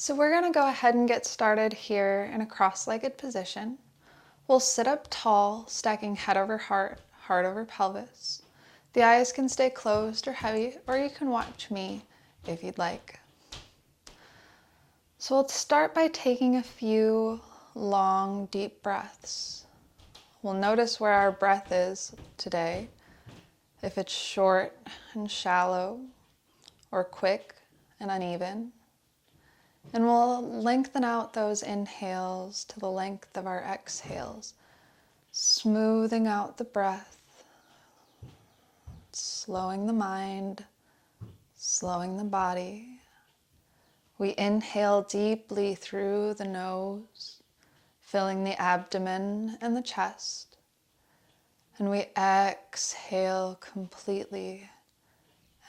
So we're going to go ahead and get started here in a cross-legged position. We'll sit up tall, stacking head over heart, heart over pelvis. The eyes can stay closed or heavy, or you can watch me if you'd like. So we'll start by taking a few long, deep breaths. We'll notice where our breath is today, if it's short and shallow, or quick and uneven. And we'll lengthen out those inhales to the length of our exhales, smoothing out the breath, slowing the mind, slowing the body. We inhale deeply through the nose, filling the abdomen and the chest. And we exhale completely,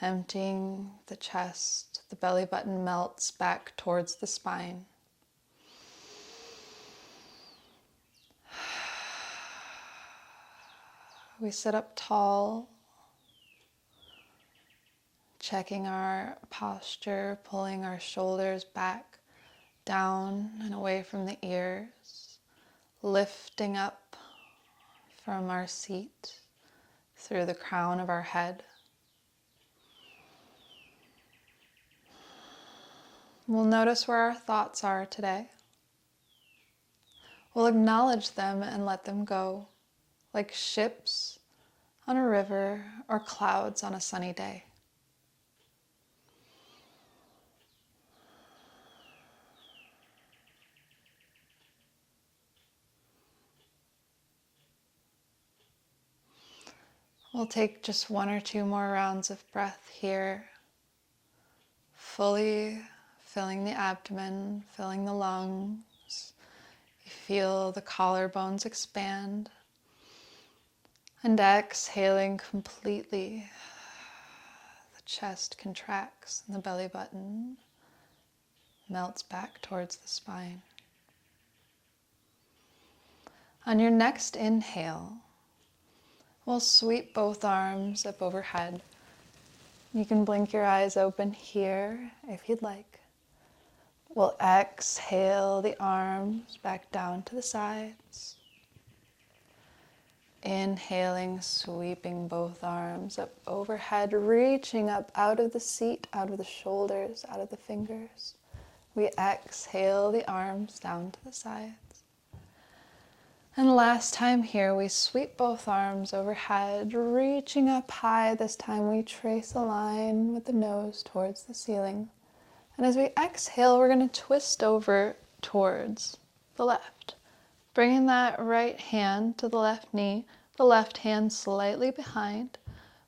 emptying the chest. The belly button melts back towards the spine. We sit up tall, checking our posture, pulling our shoulders back, down and away from the ears, lifting up from our seat through the crown of our head. We'll notice where our thoughts are today. We'll acknowledge them and let them go, like ships on a river or clouds on a sunny day. We'll take just one or two more rounds of breath here, fully filling the abdomen, filling the lungs. You feel the collarbones expand. And exhaling completely, the chest contracts and the belly button melts back towards the spine. On your next inhale, we'll sweep both arms up overhead. You can blink your eyes open here if you'd like. We'll exhale the arms back down to the sides. Inhaling, sweeping both arms up overhead, reaching up out of the seat, out of the shoulders, out of the fingers. We exhale the arms down to the sides. And last time here, we sweep both arms overhead, reaching up high. This time we trace a line with the nose towards the ceiling. And as we exhale, we're going to twist over towards the left, bringing that right hand to the left knee, the left hand slightly behind.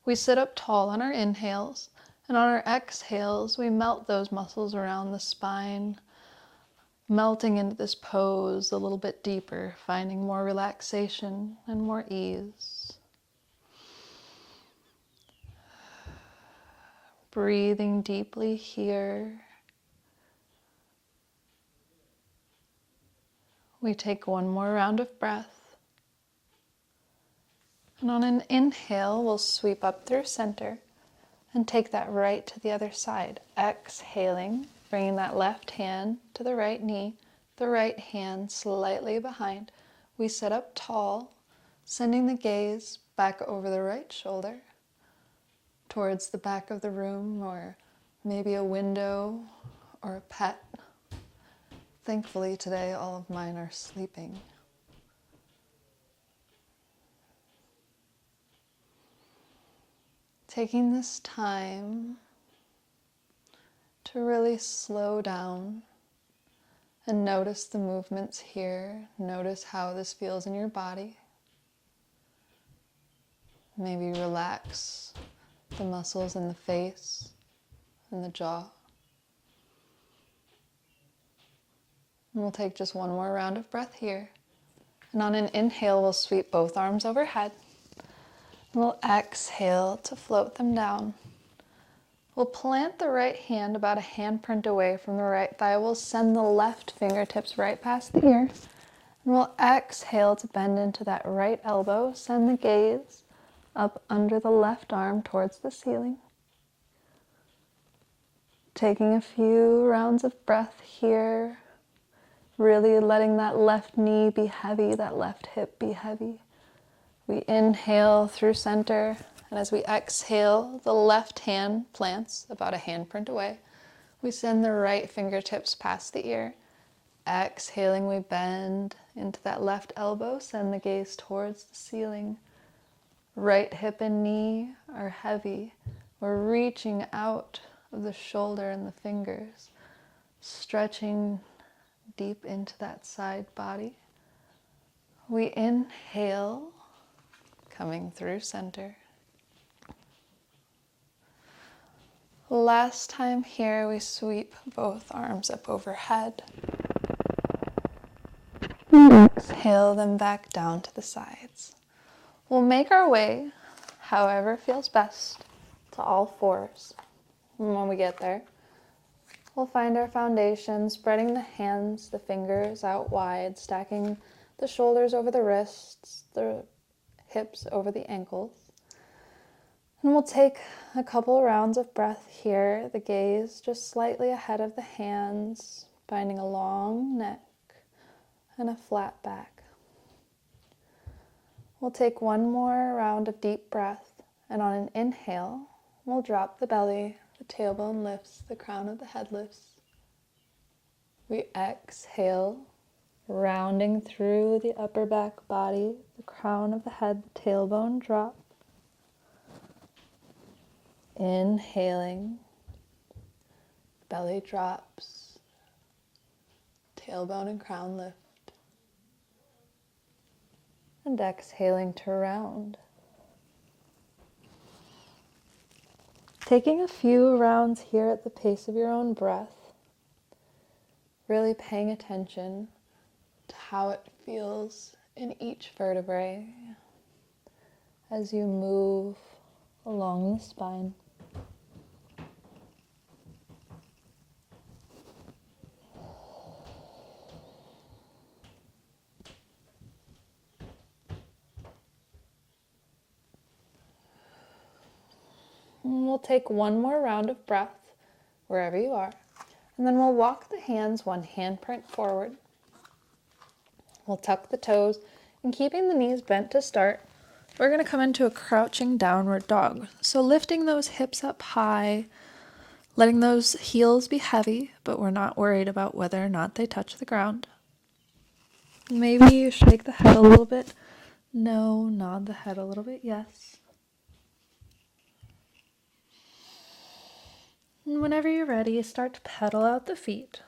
We sit up tall on our inhales, and on our exhales, we melt those muscles around the spine, melting into this pose a little bit deeper, finding more relaxation and more ease. Breathing deeply here. We take one more round of breath. And on an inhale, we'll sweep up through center and take that right to the other side. Exhaling, bringing that left hand to the right knee, the right hand slightly behind. We sit up tall, sending the gaze back over the right shoulder towards the back of the room, or maybe a window or a pet. Thankfully today all of mine are sleeping. Taking this time to really slow down and notice the movements here. Notice how this feels in your body. Maybe relax the muscles in the face and the jaw. And we'll take just one more round of breath here. And on an inhale, we'll sweep both arms overhead. And we'll exhale to float them down. We'll plant the right hand about a handprint away from the right thigh. We'll send the left fingertips right past the ear. And we'll exhale to bend into that right elbow. Send the gaze up under the left arm towards the ceiling. Taking a few rounds of breath here, really letting that left knee be heavy, that left hip be heavy. We inhale through center, and as we exhale, the left hand plants about a handprint away. We send the right fingertips past the ear. Exhaling, we bend into that left elbow, send the gaze towards the ceiling. Right hip and knee are heavy. We're reaching out of the shoulder and the fingers, stretching deep into that side body. We inhale, coming through center. Last time here, we sweep both arms up overhead. Exhale them back down to the sides. We'll make our way, however feels best, to all fours. And when we get there, we'll find our foundation, spreading the hands, the fingers out wide, stacking the shoulders over the wrists, the hips over the ankles. And we'll take a couple rounds of breath here, the gaze just slightly ahead of the hands, finding a long neck and a flat back. We'll take one more round of deep breath, and on an inhale, we'll drop the belly, the tailbone lifts, the crown of the head lifts. We exhale, rounding through the upper back body, the crown of the head, the tailbone drop. Inhaling, belly drops, tailbone and crown lift. And exhaling to round. Taking a few rounds here at the pace of your own breath, really paying attention to how it feels in each vertebrae as you move along the spine. And we'll take one more round of breath wherever you are, and then we'll walk the hands one handprint forward. We'll tuck the toes, and keeping the knees bent to start, we're going to come into a crouching downward dog. So lifting those hips up high, letting those heels be heavy, but we're not worried about whether or not they touch the ground. Maybe you shake the head a little bit. No, nod the head a little bit, yes. And whenever you're ready, start to pedal out the feet.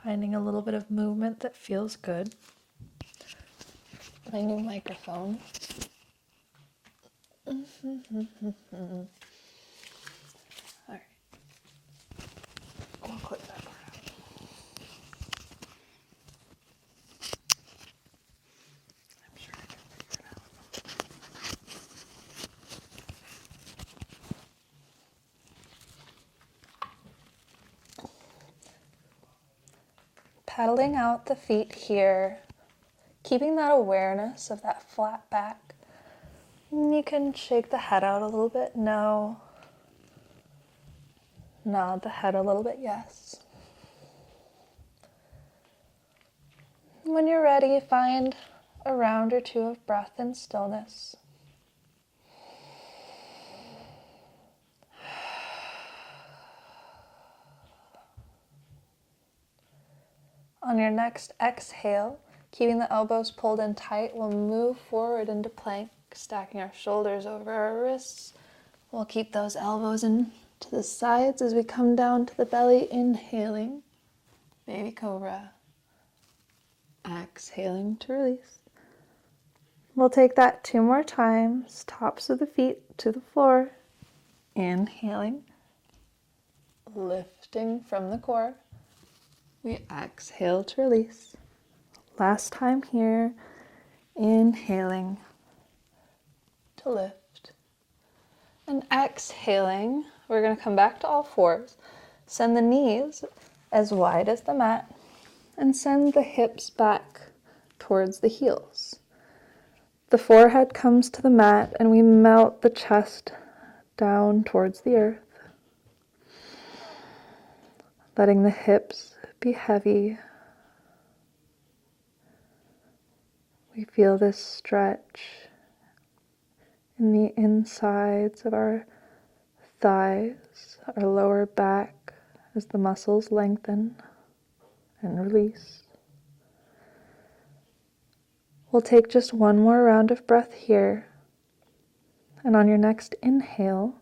Finding a little bit of movement that feels good. My new microphone. All right. I'll clip that part out. I'm sure I can figure it out. Paddling out the feet here, keeping that awareness of that flat back. And you can shake the head out a little bit, no. Nod the head a little bit, yes. When you're ready, find a round or two of breath and stillness. On your next exhale, keeping the elbows pulled in tight, we'll move forward into plank, stacking our shoulders over our wrists. We'll keep those elbows in to the sides as we come down to the belly, inhaling, baby cobra. Exhaling to release. We'll take that 2 more times, tops of the feet to the floor. Inhaling, lifting from the core. We exhale to release. Last time here, inhaling to lift. And exhaling, we're going to come back to all fours. Send the knees as wide as the mat and send the hips back towards the heels. The forehead comes to the mat and we melt the chest down towards the earth, letting the hips be heavy. We feel this stretch in the insides of our thighs, our lower back, as the muscles lengthen and release. We'll take just one more round of breath here, and on your next inhale,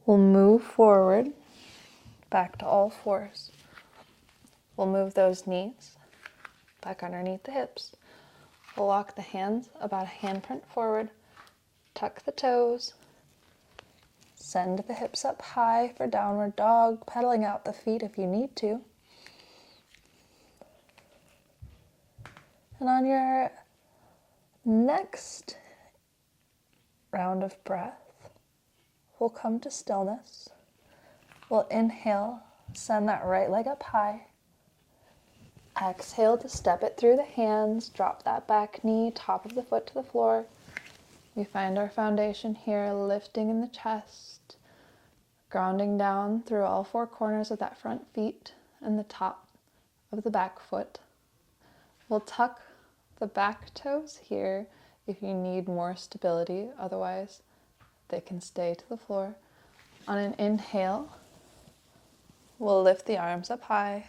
we'll move forward back to all fours. We'll move those knees back underneath the hips. We'll walk the hands about a handprint forward, tuck the toes, send the hips up high for downward dog, pedaling out the feet if you need to. And on your next round of breath, we'll come to stillness. We'll inhale, send that right leg up high. Exhale to step it through the hands, drop that back knee, top of the foot to the floor. We find our foundation here, lifting in the chest, grounding down through all four corners of that front feet and the top of the back foot. We'll tuck the back toes here if you need more stability, otherwise they can stay to the floor. On an inhale, we'll lift the arms up high,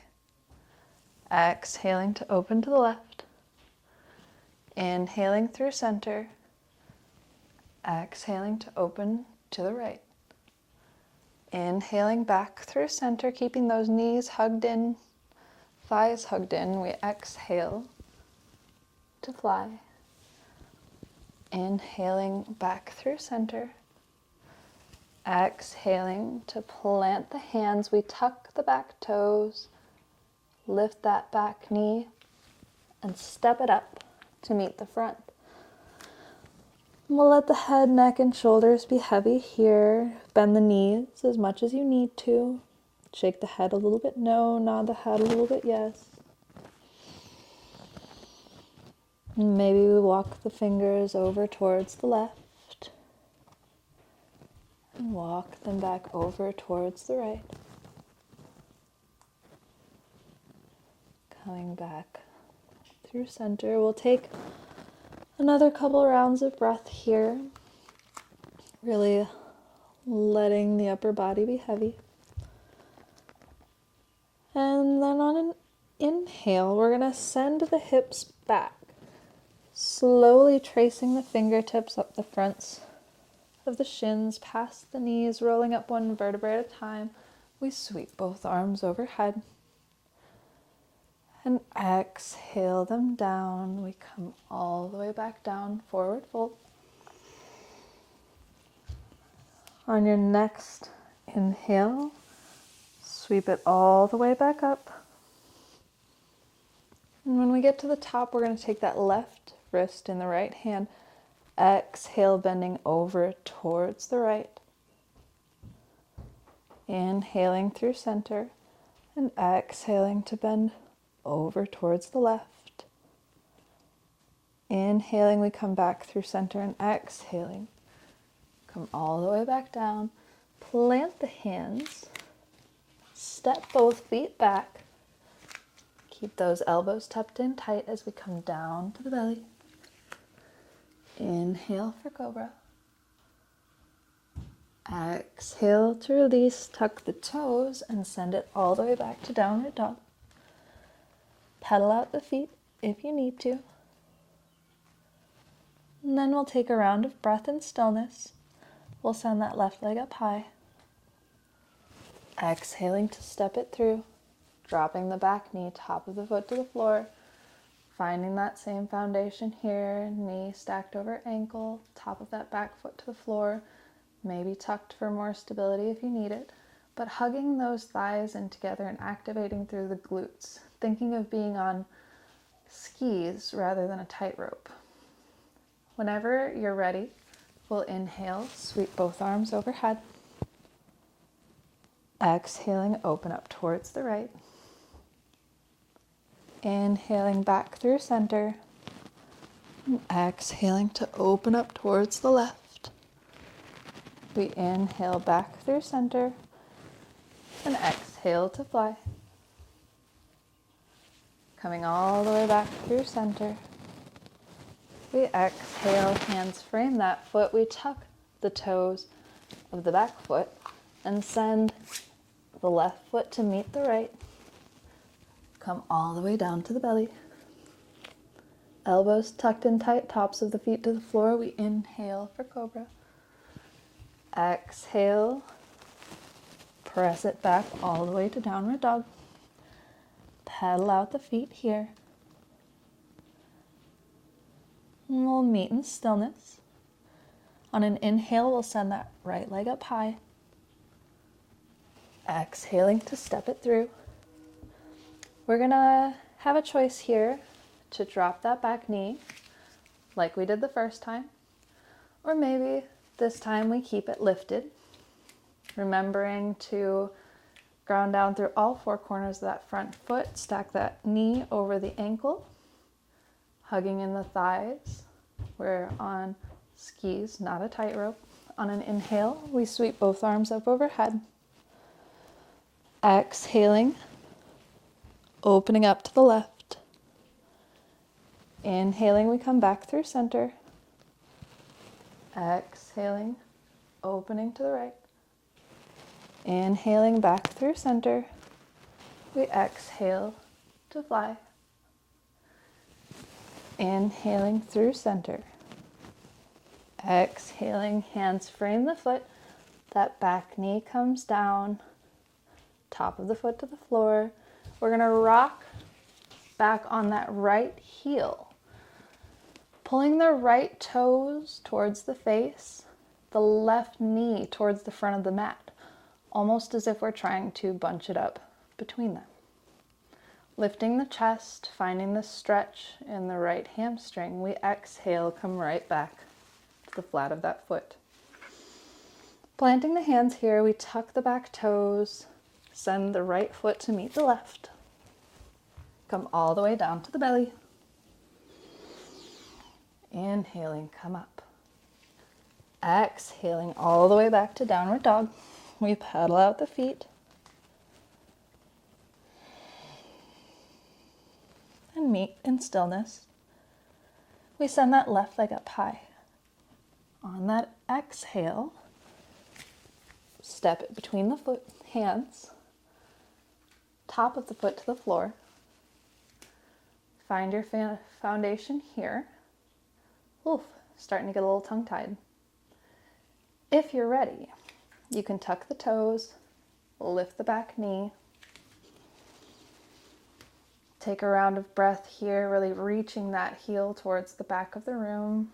exhaling to open to the left, inhaling through center, exhaling to open to the right. Inhaling back through center, keeping those knees hugged in, thighs hugged in. We exhale to fly. Inhaling back through center. Exhaling to plant the hands. We tuck the back toes, lift that back knee, and step it up to meet the front. We'll let the head, neck, and shoulders be heavy here. Bend the knees as much as you need to. Shake the head a little bit no, nod the head a little bit yes. Maybe we walk the fingers over towards the left and walk them back over towards the right. Coming back through center. We'll take another couple rounds of breath here, really letting the upper body be heavy. And then on an inhale, we're going to send the hips back, slowly tracing the fingertips up the fronts of the shins, past the knees, rolling up one vertebrae at a time. We sweep both arms overhead and exhale them down. We come all the way back down, forward fold. On your next inhale, sweep it all the way back up. And when we get to the top, we're going to take that left wrist in the right hand. Exhale, bending over towards the right. Inhaling through center and exhaling to bend over towards the left. Inhaling, we come back through center and exhaling. Come all the way back down. Plant the hands. Step both feet back. Keep those elbows tucked in tight as we come down to the belly. Inhale for cobra. Exhale to release. Tuck the toes and send it all the way back to downward dog. Pedal out the feet if you need to. And then we'll take a round of breath and stillness. We'll send that left leg up high. Exhaling to step it through. Dropping the back knee, top of the foot to the floor. Finding that same foundation here. Knee stacked over ankle. Top of that back foot to the floor. Maybe tucked for more stability if you need it. But hugging those thighs in together and activating through the glutes. Thinking of being on skis rather than a tightrope. Whenever you're ready, we'll inhale, sweep both arms overhead. Exhaling, open up towards the right. Inhaling back through center. And exhaling to open up towards the left. We inhale back through center and exhale to fly. Coming all the way back through center. We exhale, hands frame that foot. We tuck the toes of the back foot and send the left foot to meet the right. Come all the way down to the belly. Elbows tucked in tight, tops of the feet to the floor. We inhale for cobra. Exhale. Press it back all the way to downward dog. Pedal out the feet here. And we'll meet in stillness. On an inhale, we'll send that right leg up high. Exhaling to step it through. We're gonna have a choice here to drop that back knee like we did the first time, or maybe this time we keep it lifted, remembering to ground down through all four corners of that front foot, stack that knee over the ankle, hugging in the thighs. We're on skis, not a tightrope. On an inhale, we sweep both arms up overhead. Exhaling, opening up to the left. Inhaling, we come back through center. Exhaling, opening to the right. Inhaling back through center. We exhale to fly. Inhaling through center. Exhaling, hands frame the foot. That back knee comes down. Top of the foot to the floor. We're gonna rock back on that right heel. Pulling the right toes towards the face, the left knee towards the front of the mat, almost as if we're trying to bunch it up between them. Lifting the chest, finding the stretch in the right hamstring, we exhale, come right back to the flat of that foot. Planting the hands here, we tuck the back toes, send the right foot to meet the left. Come all the way down to the belly. Inhaling, come up. Exhaling all the way back to downward dog. We pedal out the feet. And meet in stillness. We send that left leg up high. On that exhale, step it between the foot, hands, top of the foot to the floor. Find your foundation here. Oof, starting to get a little tongue-tied. If you're ready, you can tuck the toes, lift the back knee. Take a round of breath here, really reaching that heel towards the back of the room.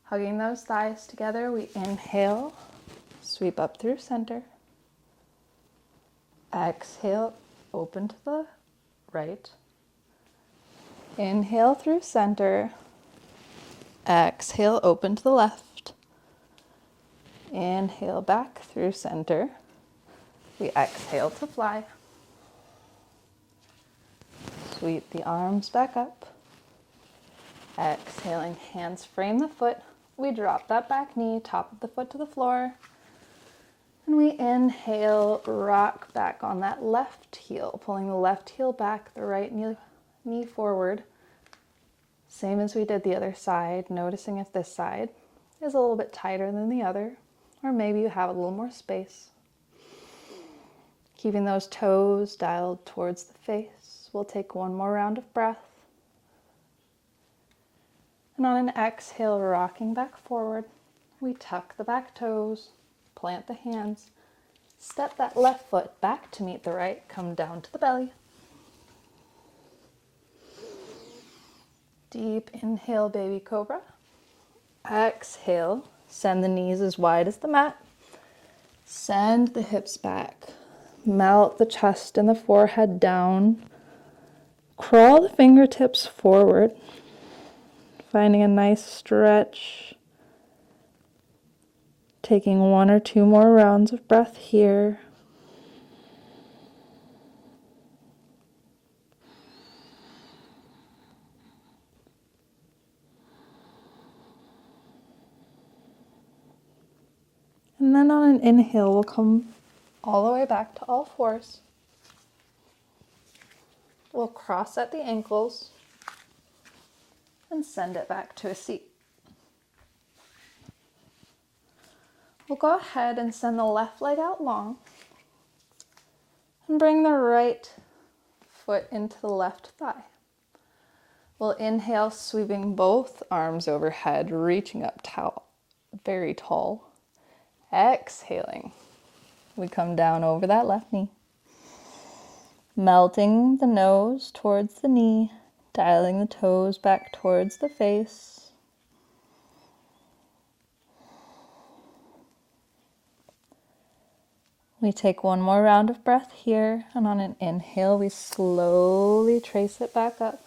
Hugging those thighs together, we inhale, sweep up through center. Exhale, open to the right. Inhale through center. Exhale, open to the left. Inhale back through center. We exhale to fly. Sweep the arms back up. Exhaling, hands frame the foot. We drop that back knee, top of the foot to the floor. And we inhale, rock back on that left heel, pulling the left heel back, the right knee forward. Same as we did the other side, noticing if this side is a little bit tighter than the other, or maybe you have a little more space. Keeping those toes dialed towards the face. We'll take one more round of breath. And on an exhale, rocking back forward, we tuck the back toes, plant the hands, step that left foot back to meet the right, come down to the belly. Deep inhale, baby cobra. Exhale, send the knees as wide as the mat. Send the hips back. Melt the chest and the forehead down. Crawl the fingertips forward. Finding a nice stretch. Taking one or two more rounds of breath here. And then on an inhale, we'll come all the way back to all fours. We'll cross at the ankles and send it back to a seat. We'll go ahead and send the left leg out long and bring the right foot into the left thigh. We'll inhale, sweeping both arms overhead, reaching up tall, very tall. Exhaling, we come down over that left knee, melting the nose towards the knee, dialing the toes back towards the face. We take one more round of breath here, and on an inhale, we slowly trace it back up.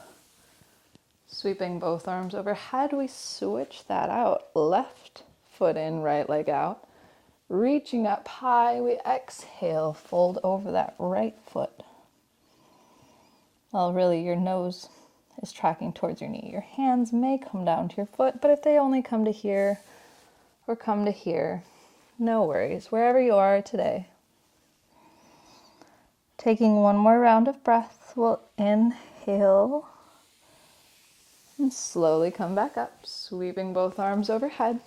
Sweeping both arms overhead, we switch that out. Left foot in, right leg out. Reaching up high, we exhale, fold over that right foot. Well, really, your nose is tracking towards your knee. Your hands may come down to your foot, but if they only come to here or come to here, no worries, wherever you are today. Taking one more round of breath, we'll inhale and slowly come back up, sweeping both arms overhead.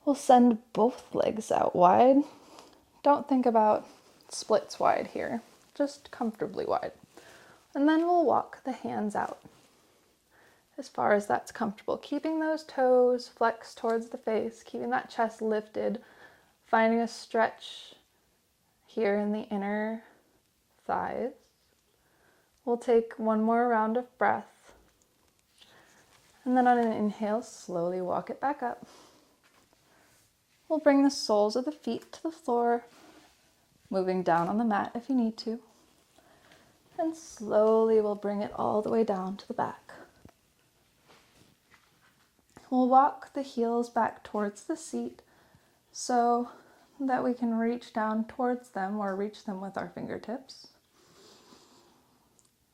We'll send both legs out wide. Don't think about splits wide here, just comfortably wide. And then we'll walk the hands out as far as that's comfortable, keeping those toes flexed towards the face, keeping that chest lifted, finding a stretch here in the inner thighs. We'll take one more round of breath. And then on an inhale, slowly walk it back up. We'll bring the soles of the feet to the floor, moving down on the mat if you need to. And slowly we'll bring it all the way down to the back. We'll walk the heels back towards the seat so that we can reach down towards them or reach them with our fingertips.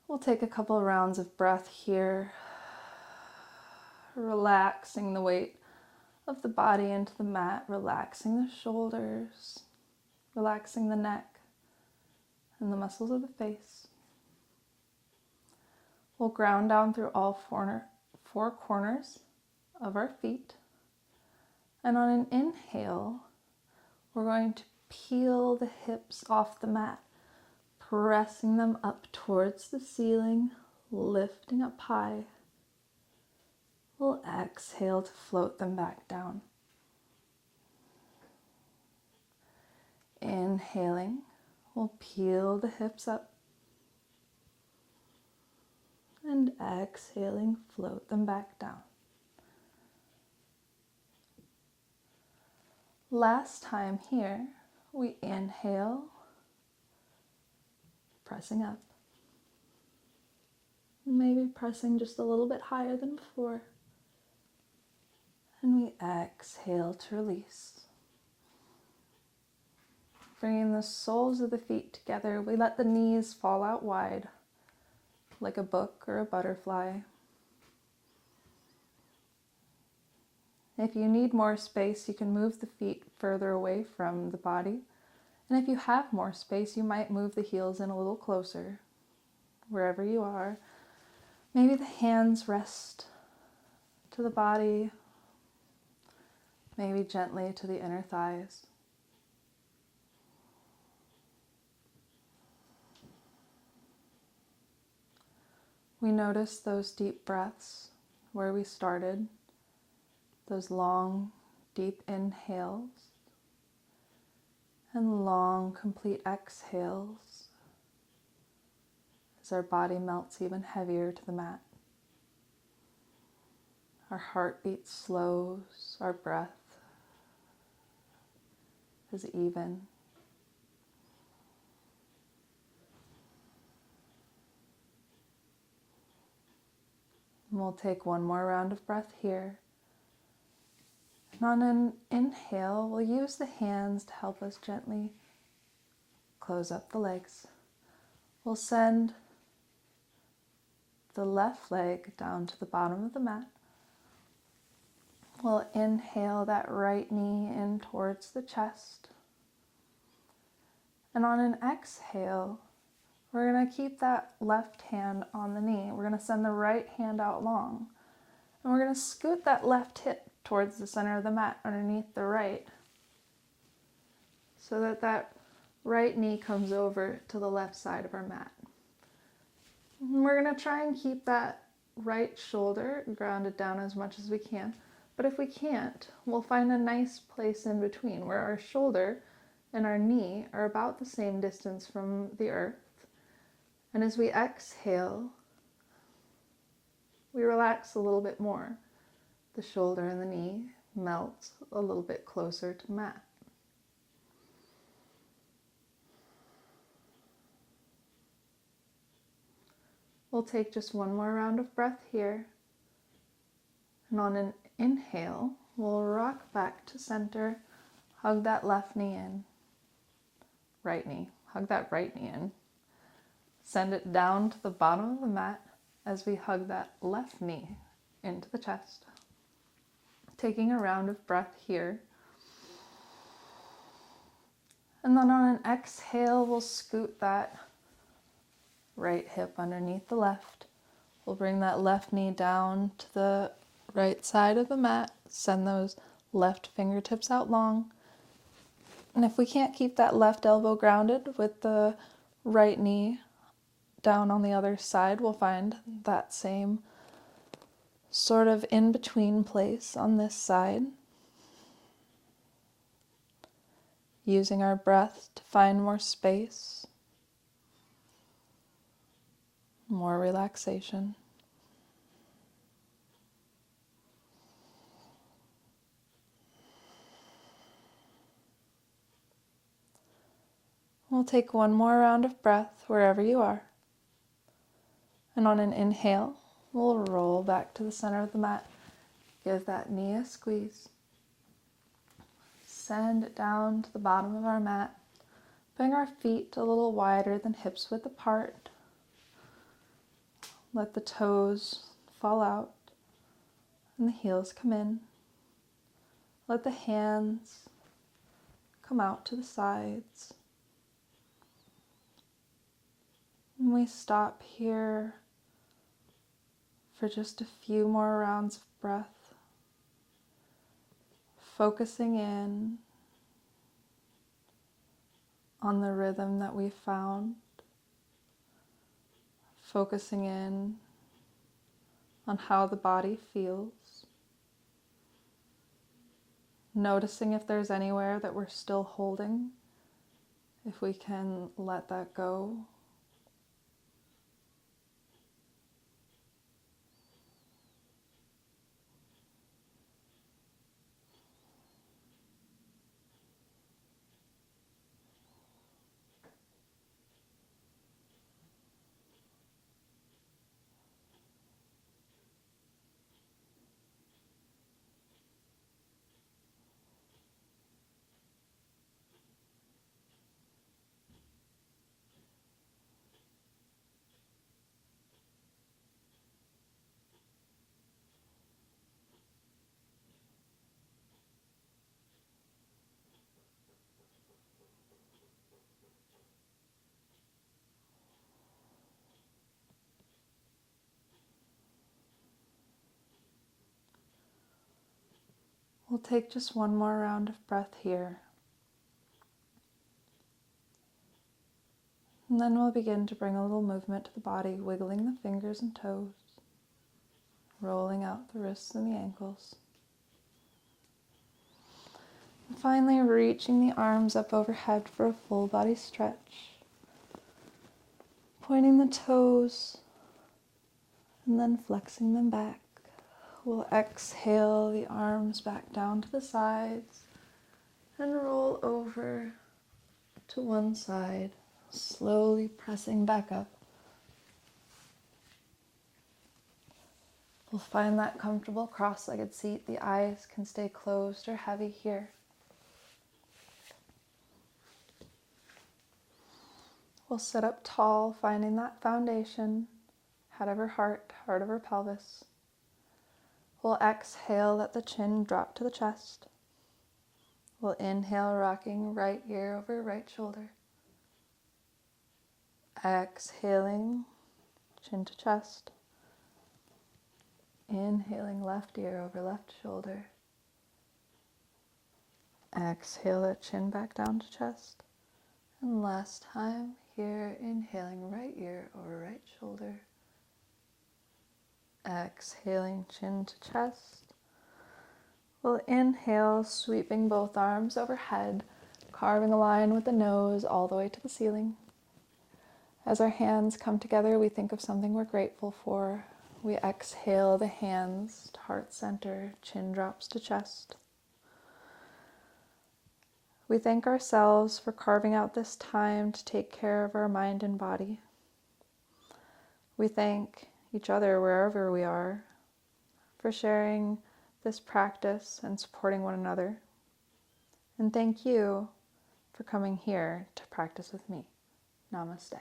We'll take a couple rounds of breath here, relaxing the weight of the body into the mat, relaxing the shoulders, relaxing the neck and the muscles of the face. We'll ground down through all four corners of our feet. And on an inhale, we're going to peel the hips off the mat, pressing them up towards the ceiling, lifting up high. We'll exhale to float them back down. Inhaling, we'll peel the hips up. And exhaling, float them back down. Last time here, we inhale, pressing up. Maybe pressing just a little bit higher than before. And we exhale to release. Bringing the soles of the feet together, we let the knees fall out wide, like a book or a butterfly. If you need more space, you can move the feet further away from the body. And if you have more space, you might move the heels in a little closer, wherever you are. Maybe the hands rest to the body, maybe gently to the inner thighs. We notice those deep breaths where we started, those long, deep inhales and long, complete exhales as our body melts even heavier to the mat. Our heartbeat slows, our breath is even. And we'll take one more round of breath here. And on an inhale, we'll use the hands to help us gently close up the legs. We'll send the left leg down to the bottom of the mat. We'll inhale that right knee in towards the chest. And on an exhale, we're going to keep that left hand on the knee. We're going to send the right hand out long. And we're going to scoot that left hip towards the center of the mat underneath the right, so that that right knee comes over to the left side of our mat. And we're going to try and keep that right shoulder grounded down as much as we can. But if we can't, we'll find a nice place in between where our shoulder and our knee are about the same distance from the earth. And as we exhale, we relax a little bit more. The shoulder and the knee melt a little bit closer to the mat. We'll take just one more round of breath here. And on an inhale, we'll rock back to center, hug that left knee in. Right knee, hug that right knee in. Send it down to the bottom of the mat as we hug that left knee into the chest. Taking a round of breath here. And then on an exhale, we'll scoot that right hip underneath the left. We'll bring that left knee down to the right side of the mat. Send those left fingertips out long. And if we can't keep that left elbow grounded with the right knee down on the other side, we'll find that same sort of in-between place on this side. Using our breath to find more space, more relaxation. We'll take one more round of breath wherever you are. And on an inhale, we'll roll back to the center of the mat. Give that knee a squeeze. Send it down to the bottom of our mat. Bring our feet a little wider than hips width apart. Let the toes fall out and the heels come in. Let the hands come out to the sides. And we stop here for just a few more rounds of breath, focusing in on the rhythm that we found, focusing in on how the body feels, noticing if there's anywhere that we're still holding, if we can let that go. We'll take just one more round of breath here. And then we'll begin to bring a little movement to the body, wiggling the fingers and toes, rolling out the wrists and the ankles. And finally, reaching the arms up overhead for a full body stretch. Pointing the toes and then flexing them back. We'll exhale the arms back down to the sides and roll over to one side, slowly pressing back up. We'll find that comfortable cross-legged seat. The eyes can stay closed or heavy here. We'll sit up tall, finding that foundation, head over heart, heart over pelvis. We'll exhale, let the chin drop to the chest. We'll inhale, rocking right ear over right shoulder. Exhaling, chin to chest. Inhaling, left ear over left shoulder. Exhale, let chin back down to chest. And last time here, inhaling right ear over right shoulder. Exhaling, chin to chest. We'll inhale, sweeping both arms overhead, carving a line with the nose all the way to the ceiling. As our hands come together, we think of something we're grateful for. We exhale the hands to heart center, chin drops to chest. We thank ourselves for carving out this time to take care of our mind and body. We thank each other wherever we are for sharing this practice and supporting one another. And thank you for coming here to practice with me. Namaste.